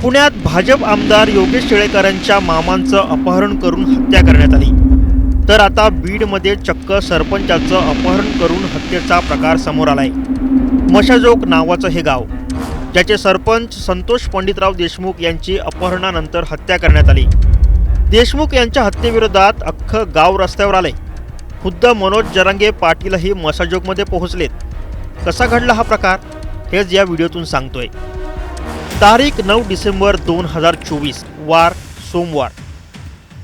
पुण्यात भाजप आमदार योगेश टिळेकरांच्या मामांचं अपहरण करून हत्या करण्यात आली। तर आता बीडमध्ये चक्क सरपंचाचं अपहरण करून हत्येचा प्रकार समोर आलाय। मशाजोग नावाचं हे गाव, ज्याचे सरपंच संतोष पंडितराव देशमुख यांची अपहरणानंतर हत्या करण्यात आली। देशमुख यांच्या हत्येविरोधात अख्खं गाव रस्त्यावर आलंय। खुद्द मनोज जरांगे पाटीलही मशाजोगमध्ये पोहोचलेत। कसा घडला हा प्रकार, हेच या व्हिडिओतून सांगतोय। तारीख 9 डिसेंबर 2024 वार सोमवार।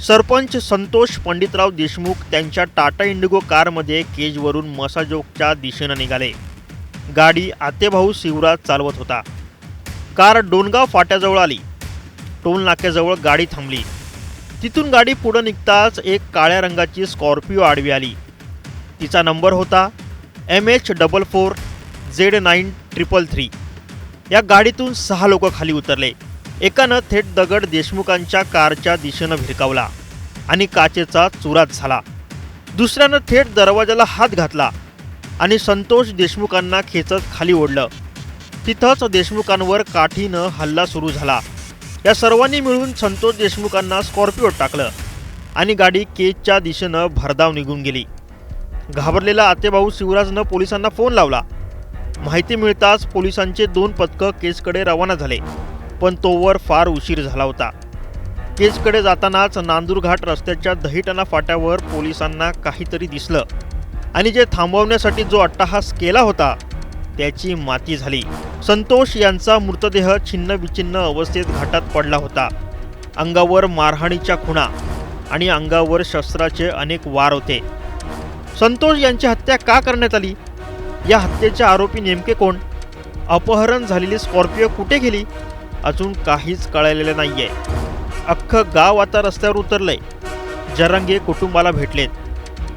सरपंच संतोष पंडितराव देशमुख त्यांच्या टाटा इंडिगो कारमध्ये केजवरून मशाजोगच्या दिशेने निघाले। गाडी आतेभाऊ शिवराज चालवत होता। कार डोनगाव फाट्याजवळ आली। टोल नाक्याजवळ गाडी थांबली। तिथून गाडी पुढे निघताच एक काळ्या रंगाची स्कॉर्पिओ आडवी आली। तिचा नंबर होता MH44Z9333। या गाडीतून 6 लोक खाली उतरले। एकानं थेट दगड देशमुखांच्या कारच्या दिशेने भिरकावला आणि काचेचा चुराच झाला। दुसऱ्यानं थेट दरवाजाला हात घातला आणि संतोष देशमुखांना खेचत खाली ओढलं। तिथंच देशमुखांवर काठीनं हल्ला सुरू झाला। या सर्वांनी मिळून संतोष देशमुखांना स्कॉर्पिओत टाकलं आणि गाडी केजच्या दिशेनं भरधाव निघून गेली। घाबरलेला आतेभाऊ शिवराजनं पोलिसांना फोन लावला। माहिती मिळताच पोलिसांचे 2 पथकं केजकडे रवाना झाले, पण तोवर फार उशीर झाला होता। केजकडे जातानाच नांदूरघाट रस्त्याच्या दहिटणा फाट्यावर पोलिसांना काहीतरी दिसलं आणि जे थांबवण्यासाठी जो अट्टाहास केला होता त्याची माती झाली। संतोष यांचा मृतदेह छिन्नविच्छिन्न अवस्थेत घाटात पडला होता। अंगावर मारहाणीच्या खुणा आणि अंगावर शस्त्राचे अनेक वार होते। संतोष यांची हत्या का करण्यात आली? या हत्येचे आरोपी नेमके कोण? अपहरण झालेली स्कॉर्पिओ कुठे गेली? अजून काहीच कळलेलं नाहीये। अख्खं गाव आता रस्त्यावर उतरलंय। जरांगे कुटुंबाला भेटलेत।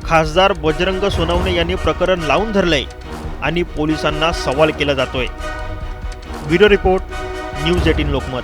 खासदार बजरंग सोनवणे यांनी प्रकरण लावून धरलंय आणि पोलिसांना सवाल केला जातोय। Bureau report, news 18 Lokmat.